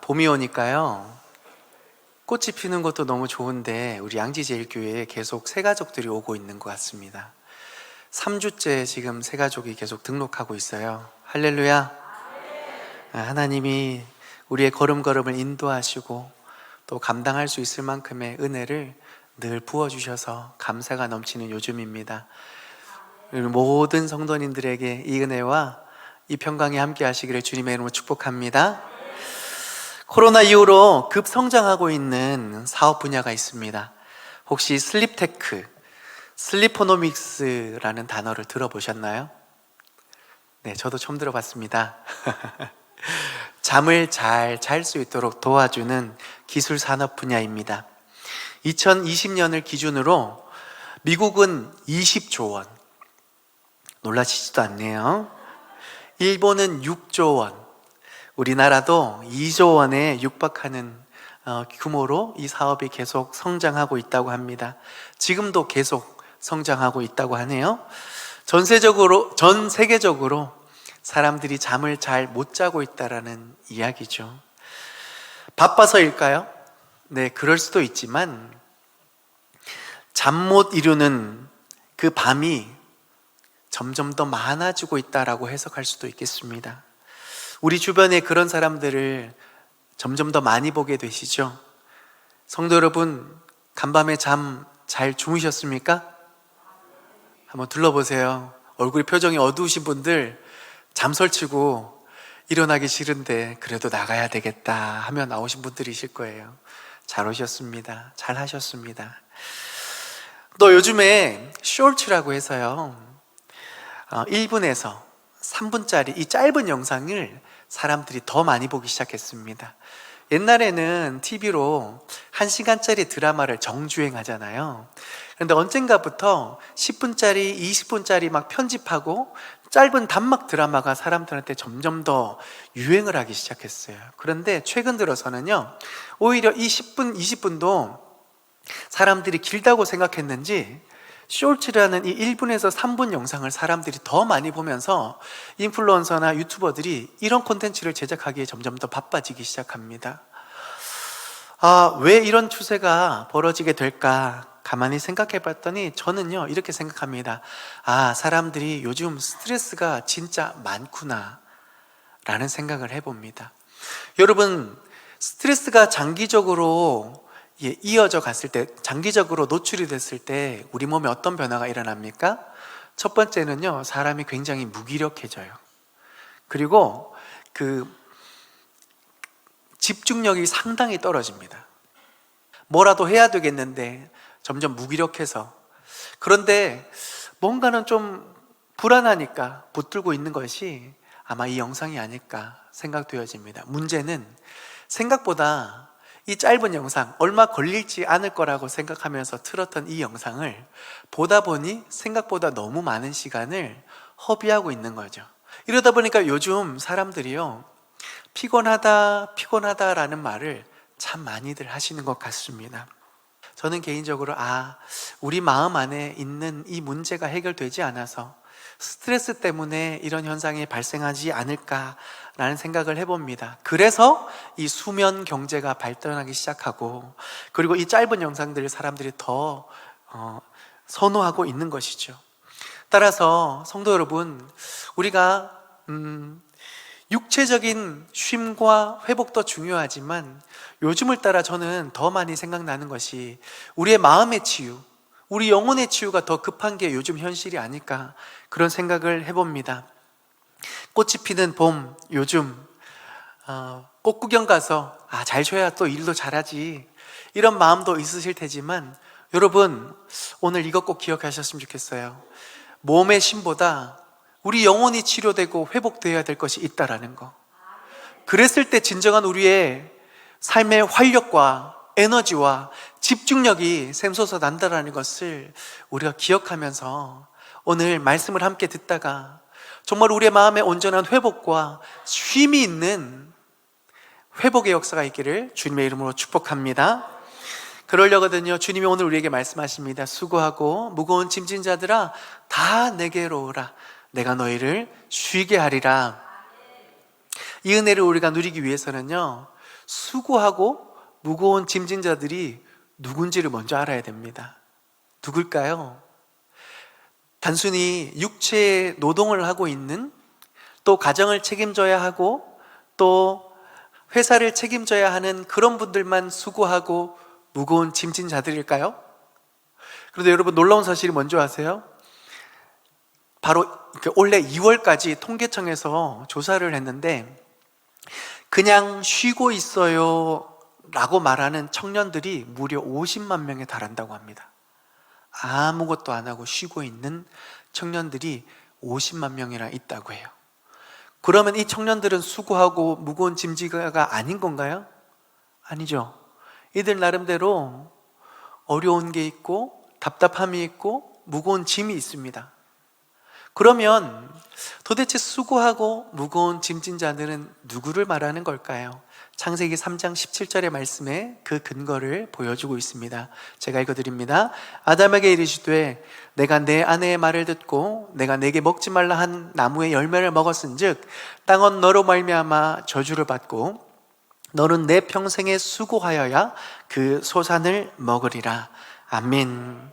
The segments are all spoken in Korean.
봄이 오니까요. 꽃이 피는 것도 너무 좋은데 우리 양지제일교회에 계속 새가족들이 오고 있는 것 같습니다. 3주째 지금 새가족이 계속 등록하고 있어요. 할렐루야. 하나님이 우리의 걸음걸음을 인도하시고 또 감당할 수 있을 만큼의 은혜를 늘 부어주셔서 감사가 넘치는 요즘입니다. 모든 성도님들에게 이 은혜와 이 평강이 함께 하시기를 주님의 이름으로 축복합니다. 코로나 이후로 급성장하고 있는 사업 분야가 있습니다. 혹시 슬립테크, 슬리포노믹스라는 단어를 들어보셨나요? 네, 저도 처음 들어봤습니다. 잠을 잘 잘 수 있도록 도와주는 기술 산업 분야입니다. 2020년을 기준으로 미국은 20조 원, 놀라시지도 않네요. 일본은 6조 원, 우리나라도 2조 원에 육박하는 규모로 이 사업이 계속 성장하고 있다고 합니다. 지금도 계속 성장하고 있다고 하네요. 전 세계적으로 사람들이 잠을 잘 못 자고 있다라는 이야기죠. 바빠서일까요? 네, 그럴 수도 있지만 잠 못 이루는 그 밤이 점점 더 많아지고 있다라고 해석할 수도 있겠습니다. 우리 주변에 그런 사람들을 점점 더 많이 보게 되시죠? 성도 여러분, 간밤에 잠 잘 주무셨습니까? 한번 둘러보세요. 얼굴 표정이 어두우신 분들 잠 설치고 일어나기 싫은데 그래도 나가야 되겠다 하며 나오신 분들이실 거예요. 잘 오셨습니다. 잘 하셨습니다. 또 요즘에 쇼츠라고 해서요, 1분에서 3분짜리 이 짧은 영상을 사람들이 더 많이 보기 시작했습니다. 옛날에는 TV로 1시간짜리 드라마를 정주행하잖아요. 그런데 언젠가부터 10분짜리, 20분짜리 막 편집하고 짧은 단막 드라마가 사람들한테 점점 더 유행을 하기 시작했어요. 그런데 최근 들어서는요, 오히려 이 10분, 20분도 사람들이 길다고 생각했는지 쇼츠라는 이 1분에서 3분 영상을 사람들이 더 많이 보면서 인플루언서나 유튜버들이 이런 콘텐츠를 제작하기에 점점 더 바빠지기 시작합니다. 왜 이런 추세가 벌어지게 될까? 가만히 생각해 봤더니 저는요, 이렇게 생각합니다. 사람들이 요즘 스트레스가 진짜 많구나 라는 생각을 해봅니다. 여러분, 스트레스가 장기적으로 이어져 갔을 때, 장기적으로 노출이 됐을 때 우리 몸에 어떤 변화가 일어납니까? 첫 번째는요, 사람이 굉장히 무기력해져요. 그리고 그 집중력이 상당히 떨어집니다. 뭐라도 해야 되겠는데 점점 무기력해서, 그런데 뭔가는 좀 불안하니까 붙들고 있는 것이 아마 이 영상이 아닐까 생각되어집니다. 문제는 생각보다 이 짧은 영상, 얼마 걸리지 않을 거라고 생각하면서 틀었던 이 영상을 보다 보니 생각보다 너무 많은 시간을 허비하고 있는 거죠. 이러다 보니까 요즘 사람들이요, 피곤하다라는 말을 참 많이들 하시는 것 같습니다. 저는 개인적으로 우리 마음 안에 있는 이 문제가 해결되지 않아서 스트레스 때문에 이런 현상이 발생하지 않을까라는 생각을 해봅니다. 그래서 이 수면 경제가 발전하기 시작하고, 그리고 이 짧은 영상들을 사람들이 더 선호하고 있는 것이죠. 따라서 성도 여러분, 우리가 육체적인 쉼과 회복도 중요하지만 요즘을 따라 저는 더 많이 생각나는 것이 우리의 마음의 치유, 우리 영혼의 치유가 더 급한 게 요즘 현실이 아닐까, 그런 생각을 해봅니다. 꽃이 피는 봄, 요즘 꽃 구경 가서 잘 쉬어야 또 일도 잘하지, 이런 마음도 있으실 테지만 여러분, 오늘 이것 꼭 기억하셨으면 좋겠어요. 몸의 쉼보다 우리 영혼이 치료되고 회복되어야 될 것이 있다라는 거. 그랬을 때 진정한 우리의 삶의 활력과 에너지와 집중력이 샘솟아 난다라는 것을 우리가 기억하면서 오늘 말씀을 함께 듣다가 정말 우리의 마음의 온전한 회복과 쉼이 있는 회복의 역사가 있기를 주님의 이름으로 축복합니다. 그러려거든요. 주님이 오늘 우리에게 말씀하십니다. 수고하고 무거운 짐진 자들아, 다 내게로 오라. 내가 너희를 쉬게 하리라. 이 은혜를 우리가 누리기 위해서는요, 수고하고 무거운 짐진 자들이 누군지를 먼저 알아야 됩니다. 누굴까요? 단순히 육체의 노동을 하고 있는, 또 가정을 책임져야 하고 또 회사를 책임져야 하는 그런 분들만 수고하고 무거운 짐진 자들일까요? 그런데 여러분, 놀라운 사실이 뭔지 아세요? 바로 올해 2월까지 통계청에서 조사를 했는데 그냥 쉬고 있어요 라고 말하는 청년들이 무려 50만 명에 달한다고 합니다. 아무것도 안 하고 쉬고 있는 청년들이 50만 명이나 있다고 해요. 그러면 이 청년들은 수고하고 무거운 짐지가 아닌 건가요? 아니죠. 이들 나름대로 어려운 게 있고 답답함이 있고 무거운 짐이 있습니다. 그러면 도대체 수고하고 무거운 짐진 자들은 누구를 말하는 걸까요? 창세기 3장 17절의 말씀에 그 근거를 보여주고 있습니다. 제가 읽어드립니다. 아담에게 이르시되 내가 내 아내의 말을 듣고 내가 내게 먹지 말라 한 나무의 열매를 먹었은즉 땅은 너로 말미암아 저주를 받고 너는 내 평생에 수고하여야 그 소산을 먹으리라. 아멘.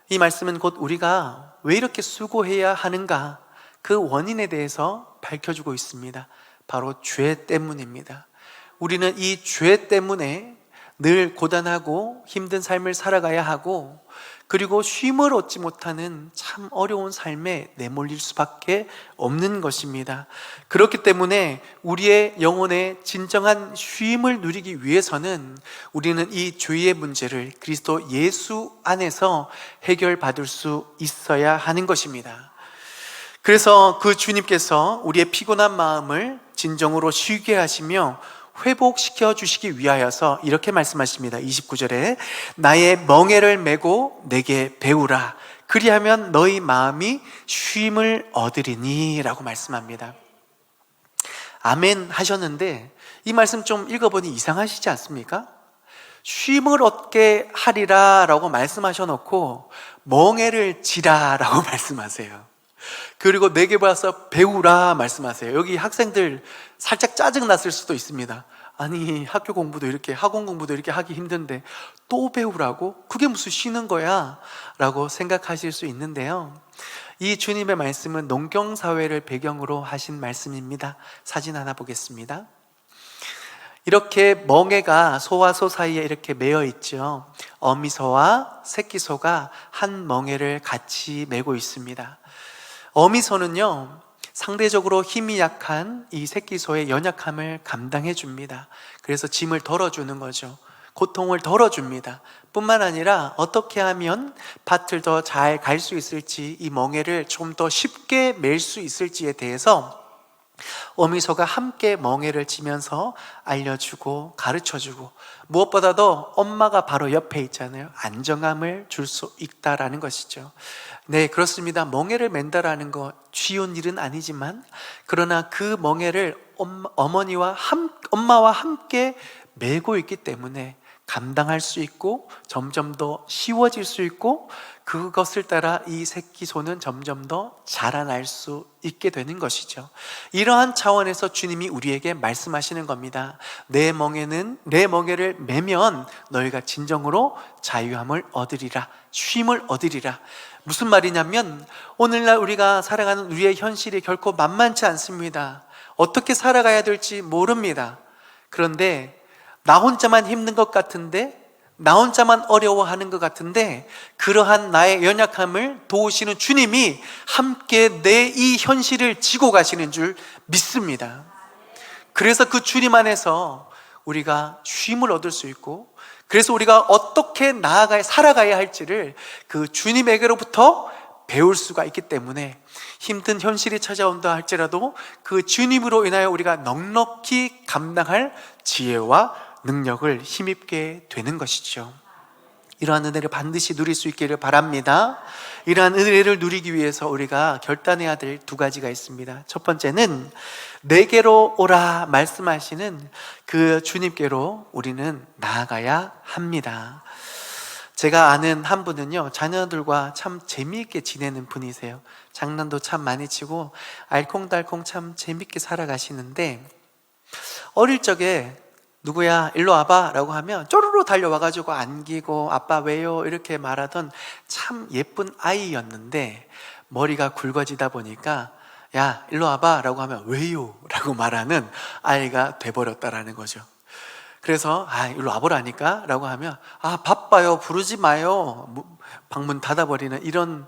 이 말씀은 곧 우리가 왜 이렇게 수고해야 하는가, 그 원인에 대해서 밝혀주고 있습니다. 바로 죄 때문입니다. 우리는 이 죄 때문에 늘 고단하고 힘든 삶을 살아가야 하고, 그리고 쉼을 얻지 못하는 참 어려운 삶에 내몰릴 수밖에 없는 것입니다. 그렇기 때문에 우리의 영혼의 진정한 쉼을 누리기 위해서는 우리는 이 죄의 문제를 그리스도 예수 안에서 해결받을 수 있어야 하는 것입니다. 그래서 그 주님께서 우리의 피곤한 마음을 진정으로 쉬게 하시며 회복시켜 주시기 위하여서 이렇게 말씀하십니다. 29절에 나의 멍에를 메고 내게 배우라, 그리하면 너희 마음이 쉼을 얻으리니 라고 말씀합니다. 아멘 하셨는데 이 말씀 좀 읽어보니 이상하시지 않습니까? 쉼을 얻게 하리라 라고 말씀하셔놓고 멍에를 지라 라고 말씀하세요. 그리고 내게 와서 배우라 말씀하세요. 여기 학생들 살짝 짜증났을 수도 있습니다. 아니, 학교 공부도 이렇게, 학원 공부도 이렇게 하기 힘든데 또 배우라고? 그게 무슨 쉬는 거야? 라고 생각하실 수 있는데요, 이 주님의 말씀은 농경사회를 배경으로 하신 말씀입니다. 사진 하나 보겠습니다. 이렇게 멍에가 소와 소 사이에 이렇게 매여 있죠. 어미소와 새끼소가 한 멍에를 같이 메고 있습니다. 어미소는요, 상대적으로 힘이 약한 이 새끼소의 연약함을 감당해 줍니다. 그래서 짐을 덜어주는 거죠. 고통을 덜어줍니다. 뿐만 아니라 어떻게 하면 밭을 더 잘 갈 수 있을지, 이 멍에를 좀 더 쉽게 멜 수 있을지에 대해서 어미소가 함께 멍에를 지면서 알려주고 가르쳐주고, 무엇보다도 엄마가 바로 옆에 있잖아요. 안정감을 줄 수 있다라는 것이죠. 네, 그렇습니다. 멍에를 맨다라는 거 쉬운 일은 아니지만, 그러나 그 멍에를 엄마와 함께 메고 있기 때문에 감당할 수 있고 점점 더 쉬워질 수 있고, 그것을 따라 이 새끼소는 점점 더 자라날 수 있게 되는 것이죠. 이러한 차원에서 주님이 우리에게 말씀하시는 겁니다. 내 멍에를 매면 너희가 진정으로 자유함을 얻으리라, 쉼을 얻으리라. 무슨 말이냐면 오늘날 우리가 살아가는 우리의 현실이 결코 만만치 않습니다. 어떻게 살아가야 될지 모릅니다. 그런데 나 혼자만 힘든 것 같은데, 나 혼자만 어려워하는 것 같은데, 그러한 나의 연약함을 도우시는 주님이 함께 내 이 현실을 지고 가시는 줄 믿습니다. 그래서 그 주님 안에서 우리가 쉼을 얻을 수 있고, 그래서 우리가 어떻게 살아가야 할지를 그 주님에게로부터 배울 수가 있기 때문에 힘든 현실이 찾아온다 할지라도 그 주님으로 인하여 우리가 넉넉히 감당할 지혜와 능력을 힘입게 되는 것이죠. 이러한 은혜를 반드시 누릴 수 있기를 바랍니다. 이러한 은혜를 누리기 위해서 우리가 결단해야 될 두 가지가 있습니다. 첫 번째는 내게로 오라 말씀하시는 그 주님께로 우리는 나아가야 합니다. 제가 아는 한 분은요, 자녀들과 참 재미있게 지내는 분이세요. 장난도 참 많이 치고 알콩달콩 참 재미있게 살아가시는데, 어릴 적에 누구야 일로 와봐 라고 하면 쪼르르 달려와가지고 안기고 아빠 왜요 이렇게 말하던 참 예쁜 아이였는데, 머리가 굵어지다 보니까 야 일로 와봐 라고 하면 왜요 라고 말하는 아이가 돼버렸다라는 거죠. 그래서 일로 와보라니까 라고 하면 바빠요 부르지 마요, 방문 닫아버리는 이런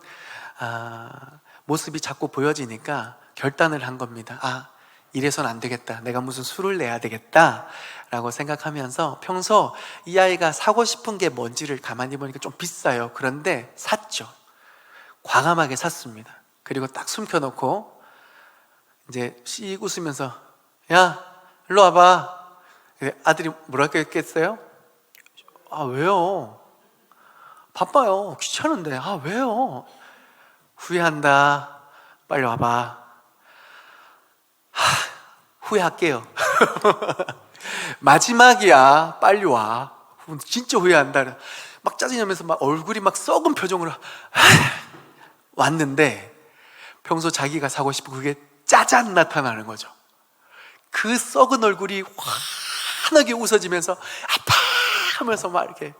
모습이 자꾸 보여지니까 결단을 한 겁니다. 이래선 안 되겠다, 내가 무슨 수를 내야 되겠다 라고 생각하면서 평소 이 아이가 사고 싶은 게 뭔지를 가만히 보니까 좀 비싸요. 그런데 샀죠. 과감하게 샀습니다. 그리고 딱 숨겨놓고 이제 씩 웃으면서 야 일로 와봐. 아들이 뭐라고 했겠어요? 왜요? 바빠요. 귀찮은데. 왜요? 후회한다. 빨리 와봐. 후회할게요. 마지막이야. 빨리 와. 진짜 후회한다. 막 짜증나면서 막 얼굴이 막 썩은 표정으로 왔는데, 평소 자기가 사고 싶은 그게 짜잔 나타나는 거죠. 그 썩은 얼굴이 환하게 웃어지면서 아파 하면서 막 이렇게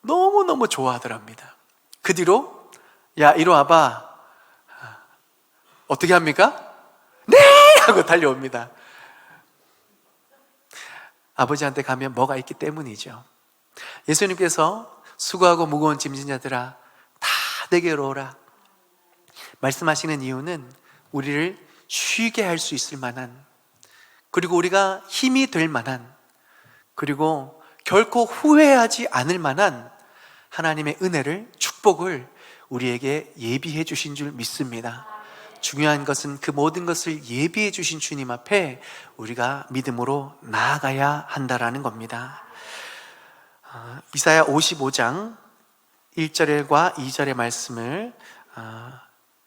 너무너무 좋아하더랍니다. 그 뒤로 야 이리 와봐. 어떻게 합니까? 네! 하고 달려옵니다. 아버지한테 가면 뭐가 있기 때문이죠. 예수님께서 수고하고 무거운 짐진 자들아 다 내게로 오라 말씀하시는 이유는 우리를 쉬게 할 수 있을 만한, 그리고 우리가 힘이 될 만한, 그리고 결코 후회하지 않을 만한 하나님의 은혜를, 축복을 우리에게 예비해 주신 줄 믿습니다. 중요한 것은 그 모든 것을 예비해 주신 주님 앞에 우리가 믿음으로 나아가야 한다라는 겁니다. 이사야 55장 1절과 2절의 말씀을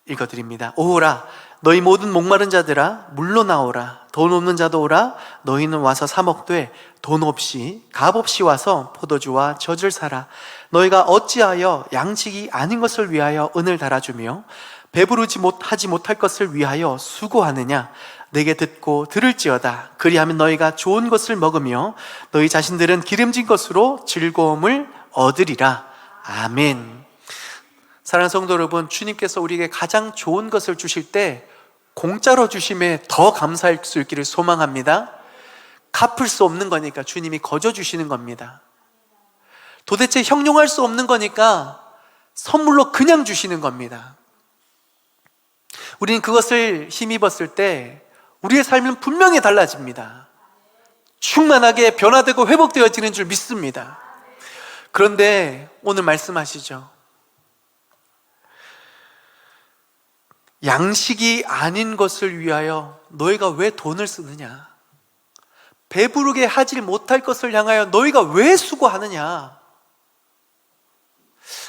읽어드립니다. 오라 너희 모든 목마른 자들아 물러 나오라. 돈 없는 자도 오라. 너희는 와서 사 먹되 돈 없이 값 없이 와서 포도주와 젖을 사라. 너희가 어찌하여 양식이 아닌 것을 위하여 은을 달아주며 배부르지 하지 못할 것을 위하여 수고하느냐. 내게 듣고 들을지어다. 그리하면 너희가 좋은 것을 먹으며 너희 자신들은 기름진 것으로 즐거움을 얻으리라. 아멘. 사랑하는 성도 여러분, 주님께서 우리에게 가장 좋은 것을 주실 때 공짜로 주심에 더 감사할 수 있기를 소망합니다. 갚을 수 없는 거니까 주님이 거저 주시는 겁니다. 도대체 형용할 수 없는 거니까 선물로 그냥 주시는 겁니다. 우리는 그것을 힘입었을 때 우리의 삶은 분명히 달라집니다. 충만하게 변화되고 회복되어지는 줄 믿습니다. 그런데 오늘 말씀하시죠. 양식이 아닌 것을 위하여 너희가 왜 돈을 쓰느냐? 배부르게 하지 못할 것을 향하여 너희가 왜 수고하느냐?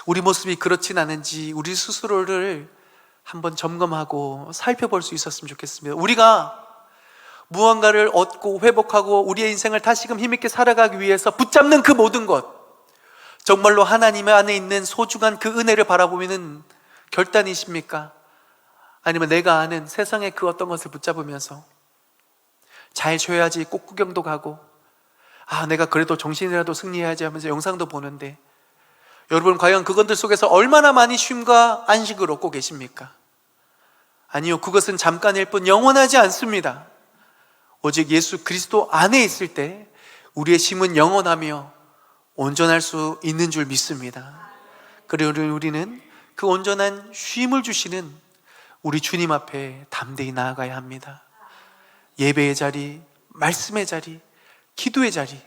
우리 모습이 그렇진 않은지 우리 스스로를 한번 점검하고 살펴볼 수 있었으면 좋겠습니다. 우리가 무언가를 얻고 회복하고 우리의 인생을 다시금 힘있게 살아가기 위해서 붙잡는 그 모든 것, 정말로 하나님 안에 있는 소중한 그 은혜를 바라보는 결단이십니까? 아니면 내가 아는 세상의 그 어떤 것을 붙잡으면서 잘 쉬어야지 꽃구경도 가고 내가 그래도 정신이라도 승리해야지 하면서 영상도 보는데, 여러분 과연 그것들 속에서 얼마나 많이 쉼과 안식을 얻고 계십니까? 아니요, 그것은 잠깐일 뿐 영원하지 않습니다. 오직 예수 그리스도 안에 있을 때 우리의 쉼은 영원하며 온전할 수 있는 줄 믿습니다. 그리고 우리는 그 온전한 쉼을 주시는 우리 주님 앞에 담대히 나아가야 합니다. 예배의 자리, 말씀의 자리, 기도의 자리,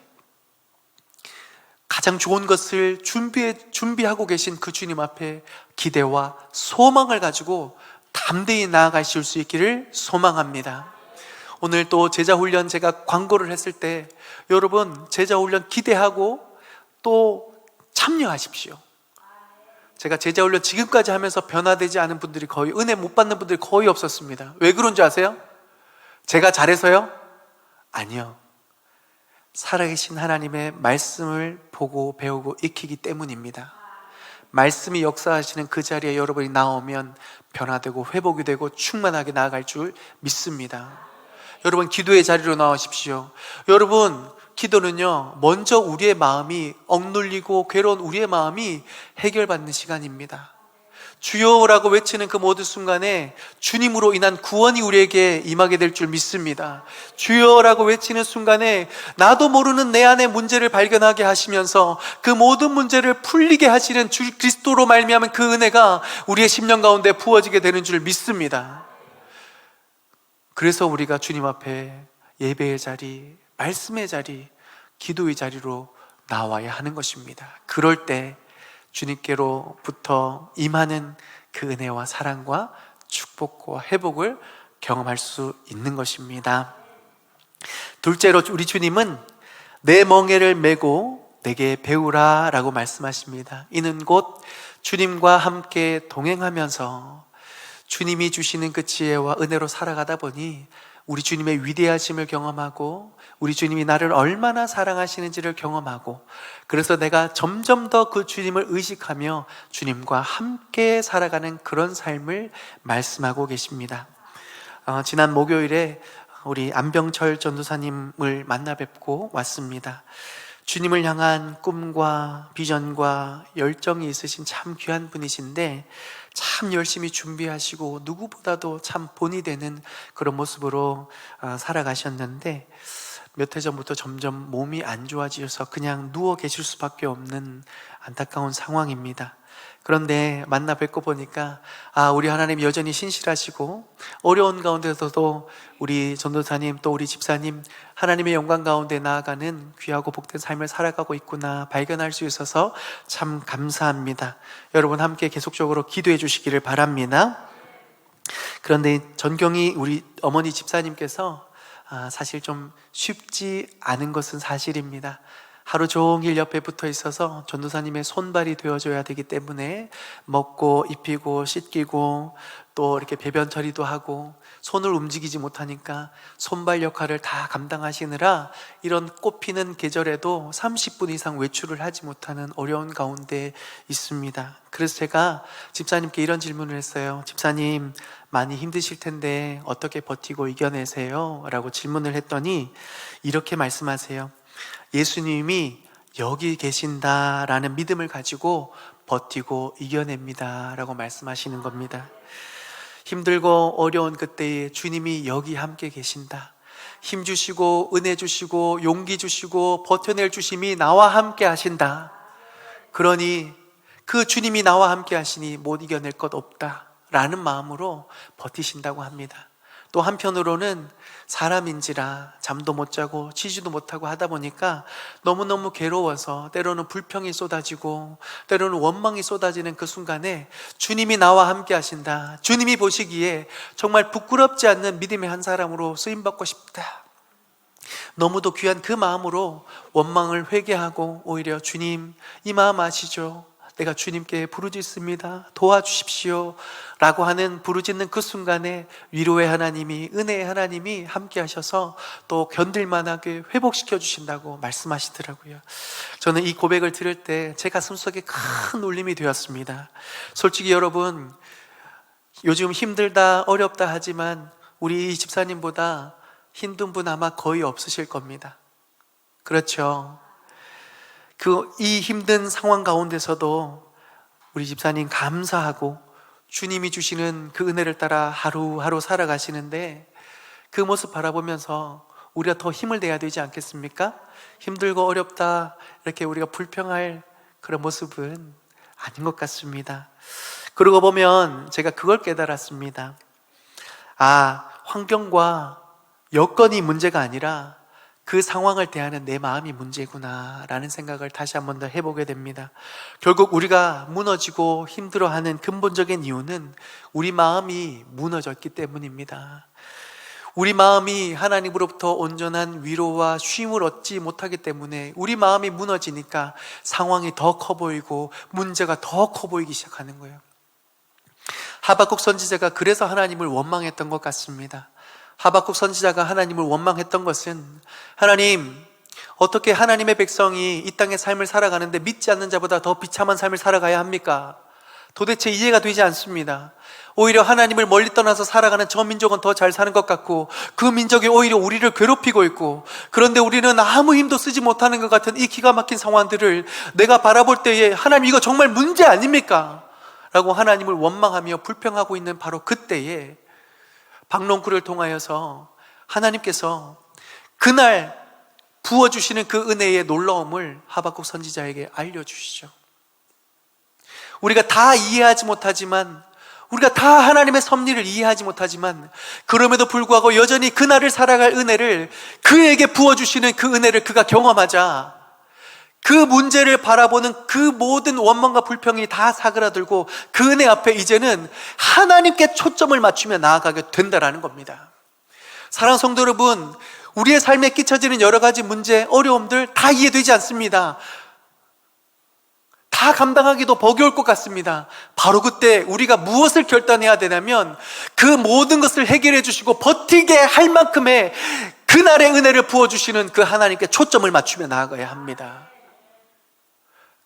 가장 좋은 것을 준비하고 계신 그 주님 앞에 기대와 소망을 가지고 담대히 나아가실 수 있기를 소망합니다. 오늘 또 제자훈련 제가 광고를 했을 때 여러분 제자훈련 기대하고 또 참여하십시오. 제가 제자훈련 지금까지 하면서 변화되지 않은 분들이 거의, 은혜 못 받는 분들이 거의 없었습니다. 왜 그런 줄 아세요? 제가 잘해서요? 아니요. 살아계신 하나님의 말씀을 보고 배우고 익히기 때문입니다. 말씀이 역사하시는 그 자리에 여러분이 나오면 변화되고 회복이 되고 충만하게 나아갈 줄 믿습니다. 여러분 기도의 자리로 나오십시오. 여러분 기도는요, 먼저 우리의 마음이 억눌리고 괴로운 우리의 마음이 해결받는 시간입니다. 주여라고 외치는 그 모든 순간에 주님으로 인한 구원이 우리에게 임하게 될 줄 믿습니다. 주여라고 외치는 순간에 나도 모르는 내 안의 문제를 발견하게 하시면서 그 모든 문제를 풀리게 하시는 주 그리스도로 말미암은 그 은혜가 우리의 심령 가운데 부어지게 되는 줄 믿습니다. 그래서 우리가 주님 앞에 예배의 자리, 말씀의 자리, 기도의 자리로 나와야 하는 것입니다. 그럴 때 주님께로부터 임하는 그 은혜와 사랑과 축복과 회복을 경험할 수 있는 것입니다. 둘째로 우리 주님은 내 멍에를 메고 내게 배우라 라고 말씀하십니다. 이는 곧 주님과 함께 동행하면서 주님이 주시는 그 지혜와 은혜로 살아가다 보니 우리 주님의 위대하심을 경험하고 우리 주님이 나를 얼마나 사랑하시는지를 경험하고, 그래서 내가 점점 더 그 주님을 의식하며 주님과 함께 살아가는 그런 삶을 말씀하고 계십니다. 지난 목요일에 우리 안병철 전도사님을 만나 뵙고 왔습니다. 주님을 향한 꿈과 비전과 열정이 있으신 참 귀한 분이신데, 참 열심히 준비하시고 누구보다도 참 본이 되는 그런 모습으로 살아가셨는데, 몇 해 전부터 점점 몸이 안 좋아지셔서 그냥 누워 계실 수밖에 없는 안타까운 상황입니다. 그런데 만나 뵙고 보니까 우리 하나님 여전히 신실하시고 어려운 가운데서도 우리 전도사님 또 우리 집사님 하나님의 영광 가운데 나아가는 귀하고 복된 삶을 살아가고 있구나 발견할 수 있어서 참 감사합니다. 여러분 함께 계속적으로 기도해 주시기를 바랍니다. 그런데 전경이 우리 어머니 집사님께서 사실 좀 쉽지 않은 것은 사실입니다. 하루 종일 옆에 붙어 있어서 전도사님의 손발이 되어줘야 되기 때문에 먹고 입히고 씻기고 또 이렇게 배변 처리도 하고 손을 움직이지 못하니까 손발 역할을 다 감당하시느라 이런 꽃피는 계절에도 30분 이상 외출을 하지 못하는 어려운 가운데 있습니다. 그래서 제가 집사님께 이런 질문을 했어요. 집사님, 많이 힘드실 텐데 어떻게 버티고 이겨내세요? 라고 질문을 했더니 이렇게 말씀하세요. 예수님이 여기 계신다라는 믿음을 가지고 버티고 이겨냅니다 라고 말씀하시는 겁니다. 힘들고 어려운 그때에 주님이 여기 함께 계신다, 힘 주시고 은혜 주시고 용기 주시고 버텨낼 주심이 나와 함께 하신다, 그러니 그 주님이 나와 함께 하시니 못 이겨낼 것 없다 라는 마음으로 버티신다고 합니다. 또 한편으로는 사람인지라 잠도 못 자고 쉬지도 못하고 하다 보니까 너무너무 괴로워서 때로는 불평이 쏟아지고 때로는 원망이 쏟아지는 그 순간에 주님이 나와 함께 하신다, 주님이 보시기에 정말 부끄럽지 않는 믿음의 한 사람으로 쓰임받고 싶다, 너무도 귀한 그 마음으로 원망을 회개하고 오히려 주님 이 마음 아시죠? 내가 주님께 부르짖습니다, 도와주십시오 라고 하는 부르짖는 그 순간에 위로의 하나님이, 은혜의 하나님이 함께 하셔서 또 견딜만하게 회복시켜 주신다고 말씀하시더라고요. 저는 이 고백을 들을 때 제 가슴속에 큰 울림이 되었습니다. 솔직히 여러분, 요즘 힘들다 어렵다 하지만 우리 집사님보다 힘든 분 아마 거의 없으실 겁니다. 그렇죠? 이 힘든 상황 가운데서도 우리 집사님 감사하고 주님이 주시는 그 은혜를 따라 하루하루 살아가시는데, 그 모습 바라보면서 우리가 더 힘을 내야 되지 않겠습니까? 힘들고 어렵다 이렇게 우리가 불평할 그런 모습은 아닌 것 같습니다. 그러고 보면 제가 그걸 깨달았습니다. 환경과 여건이 문제가 아니라 그 상황을 대하는 내 마음이 문제구나 라는 생각을 다시 한 번 더 해보게 됩니다. 결국 우리가 무너지고 힘들어하는 근본적인 이유는 우리 마음이 무너졌기 때문입니다. 우리 마음이 하나님으로부터 온전한 위로와 쉼을 얻지 못하기 때문에 우리 마음이 무너지니까 상황이 더 커 보이고 문제가 더 커 보이기 시작하는 거예요. 하박국 선지자가 그래서 하나님을 원망했던 것 같습니다. 하박국 선지자가 하나님을 원망했던 것은, 하나님, 어떻게 하나님의 백성이 이 땅의 삶을 살아가는데 믿지 않는 자보다 더 비참한 삶을 살아가야 합니까? 도대체 이해가 되지 않습니다. 오히려 하나님을 멀리 떠나서 살아가는 저 민족은 더 잘 사는 것 같고, 그 민족이 오히려 우리를 괴롭히고 있고, 그런데 우리는 아무 힘도 쓰지 못하는 것 같은 이 기가 막힌 상황들을 내가 바라볼 때에 하나님, 이거 정말 문제 아닙니까? 라고 하나님을 원망하며 불평하고 있는 바로 그때에 박농구를 통하여서 하나님께서 그날 부어주시는 그 은혜의 놀라움을 하박국 선지자에게 알려주시죠. 우리가 다 이해하지 못하지만, 우리가 다 하나님의 섭리를 이해하지 못하지만, 그럼에도 불구하고 여전히 그날을 살아갈 은혜를, 그에게 부어주시는 그 은혜를 그가 경험하자 그 문제를 바라보는 그 모든 원망과 불평이 다 사그라들고 그 은혜 앞에 이제는 하나님께 초점을 맞추며 나아가게 된다라는 겁니다. 사랑하는 성도 여러분, 우리의 삶에 끼쳐지는 여러 가지 문제, 어려움들 다 이해되지 않습니다. 다 감당하기도 버거울 것 같습니다. 바로 그때 우리가 무엇을 결단해야 되냐면, 그 모든 것을 해결해 주시고 버티게 할 만큼의 그날의 은혜를 부어주시는 그 하나님께 초점을 맞추며 나아가야 합니다.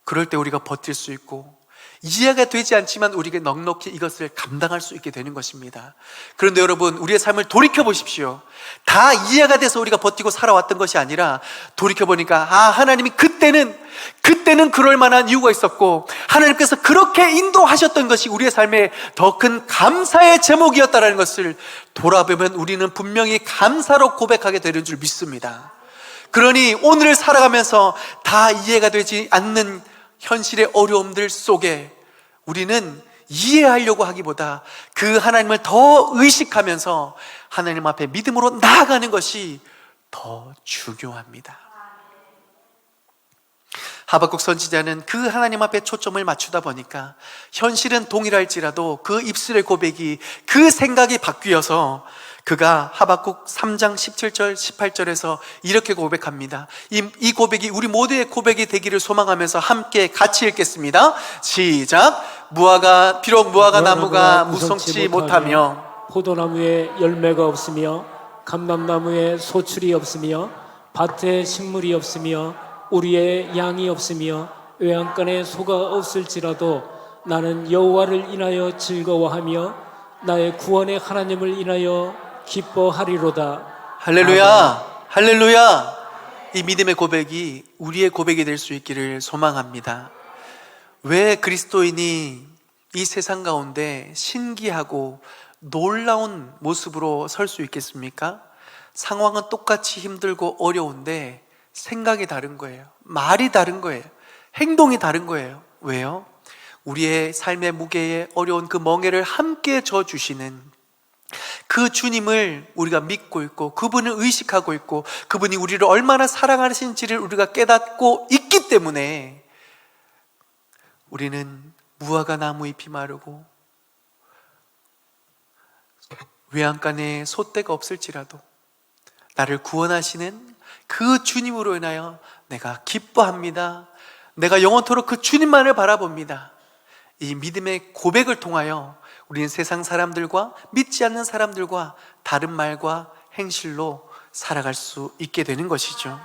그럴 때 우리가 버틸 수 있고, 이해가 되지 않지만 우리에게 넉넉히 이것을 감당할 수 있게 되는 것입니다. 그런데 여러분, 우리의 삶을 돌이켜 보십시오. 다 이해가 돼서 우리가 버티고 살아왔던 것이 아니라, 돌이켜보니까 하나님이 그때는 그럴 만한 이유가 있었고, 하나님께서 그렇게 인도하셨던 것이 우리의 삶에 더 큰 감사의 제목이었다는 것을 돌아보면 우리는 분명히 감사로 고백하게 되는 줄 믿습니다. 그러니 오늘을 살아가면서 다 이해가 되지 않는 현실의 어려움들 속에 우리는 이해하려고 하기보다 그 하나님을 더 의식하면서 하나님 앞에 믿음으로 나아가는 것이 더 중요합니다. 하박국 선지자는 그 하나님 앞에 초점을 맞추다 보니까 현실은 동일할지라도 그 입술의 고백이, 그 생각이 바뀌어서 그가 하박국 3장 17절 18절에서 이렇게 고백합니다. 이 고백이 우리 모두의 고백이 되기를 소망하면서 함께 같이 읽겠습니다. 시작. 비록 무화과 나무가 무성치 못하며, 포도나무에 열매가 없으며 감람나무에 소출이 없으며 밭에 식물이 없으며 우리의 양이 없으며 외양간에 소가 없을지라도 나는 여호와를 인하여 즐거워하며 나의 구원의 하나님을 인하여 기뻐하리로다. 할렐루야, 할렐루야. 이 믿음의 고백이 우리의 고백이 될 수 있기를 소망합니다. 왜 그리스도인이 이 세상 가운데 신기하고 놀라운 모습으로 설 수 있겠습니까? 상황은 똑같이 힘들고 어려운데 생각이 다른 거예요. 말이 다른 거예요. 행동이 다른 거예요. 왜요? 우리의 삶의 무게에 어려운 그 멍에를 함께 져주시는 그 주님을 우리가 믿고 있고, 그분을 의식하고 있고, 그분이 우리를 얼마나 사랑하시는지를 우리가 깨닫고 있기 때문에 우리는 무화과 나무 잎이 마르고 외양간에 소떼가 없을지라도 나를 구원하시는 그 주님으로 인하여 내가 기뻐합니다. 내가 영원토록 그 주님만을 바라봅니다. 이 믿음의 고백을 통하여 우리는 세상 사람들과 믿지 않는 사람들과 다른 말과 행실로 살아갈 수 있게 되는 것이죠.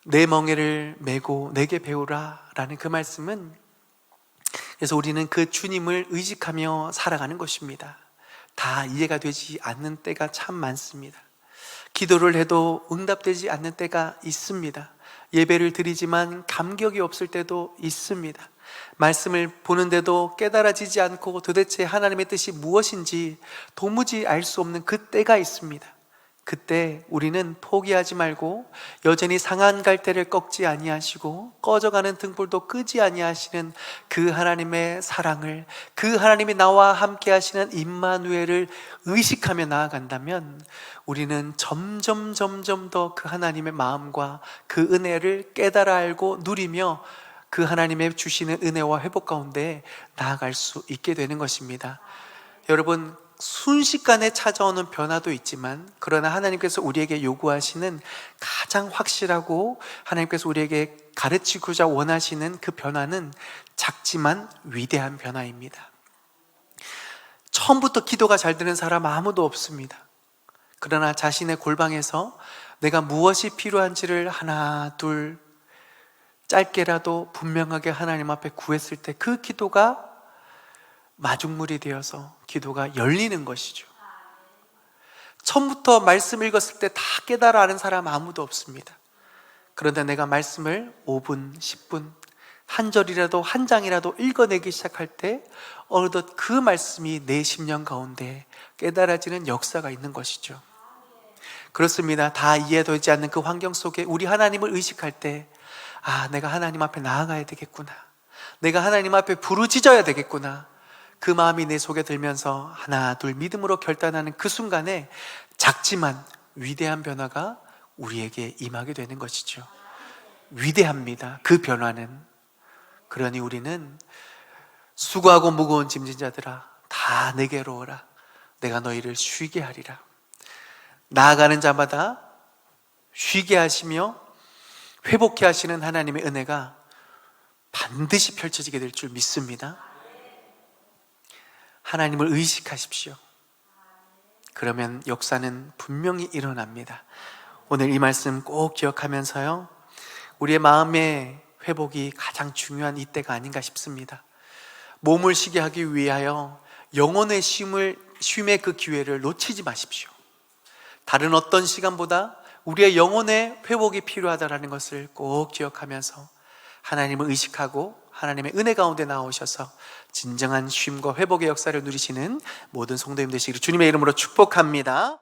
내 멍에를 메고 내게 배우라 라는 그 말씀은, 그래서 우리는 그 주님을 의식하며 살아가는 것입니다. 다 이해가 되지 않는 때가 참 많습니다. 기도를 해도 응답되지 않는 때가 있습니다. 예배를 드리지만 감격이 없을 때도 있습니다. 말씀을 보는데도 깨달아지지 않고 도대체 하나님의 뜻이 무엇인지 도무지 알 수 없는 그 때가 있습니다. 그때 우리는 포기하지 말고 여전히 상한 갈대를 꺾지 아니하시고 꺼져가는 등불도 끄지 아니하시는 그 하나님의 사랑을, 그 하나님이 나와 함께 하시는 임마누엘을 의식하며 나아간다면 우리는 점점 더 그 하나님의 마음과 그 은혜를 깨달아 알고 누리며 그 하나님의 주시는 은혜와 회복 가운데 나아갈 수 있게 되는 것입니다. 여러분, 순식간에 찾아오는 변화도 있지만, 그러나 하나님께서 우리에게 요구하시는 가장 확실하고 하나님께서 우리에게 가르치고자 원하시는 그 변화는 작지만 위대한 변화입니다. 처음부터 기도가 잘 되는 사람 아무도 없습니다. 그러나 자신의 골방에서 내가 무엇이 필요한지를 하나 둘 짧게라도 분명하게 하나님 앞에 구했을 때 그 기도가 마중물이 되어서 기도가 열리는 것이죠. 처음부터 말씀 읽었을 때 다 깨달아 아는 사람 아무도 없습니다. 그런데 내가 말씀을 5분, 10분, 한 절이라도 한 장이라도 읽어내기 시작할 때 어느덧 그 말씀이 내 심령 가운데 깨달아지는 역사가 있는 것이죠. 그렇습니다. 다 이해되지 않는 그 환경 속에 우리 하나님을 의식할 때 내가 하나님 앞에 나아가야 되겠구나, 내가 하나님 앞에 부르짖어야 되겠구나, 그 마음이 내 속에 들면서 하나 둘 믿음으로 결단하는 그 순간에 작지만 위대한 변화가 우리에게 임하게 되는 것이죠. 위대합니다, 그 변화는. 그러니 우리는 수고하고 무거운 짐진 자들아 다 내게로 오라, 내가 너희를 쉬게 하리라. 나아가는 자마다 쉬게 하시며 회복케 하시는 하나님의 은혜가 반드시 펼쳐지게 될 줄 믿습니다. 하나님을 의식하십시오. 그러면 역사는 분명히 일어납니다. 오늘 이 말씀 꼭 기억하면서요, 우리의 마음의 회복이 가장 중요한 이때가 아닌가 싶습니다. 몸을 쉬게 하기 위하여 영혼의 쉼의 그 기회를 놓치지 마십시오. 다른 어떤 시간보다 우리의 영혼의 회복이 필요하다는 것을 꼭 기억하면서 하나님을 의식하고 하나님의 은혜 가운데 나오셔서 진정한 쉼과 회복의 역사를 누리시는 모든 성도님 되시기를 주님의 이름으로 축복합니다.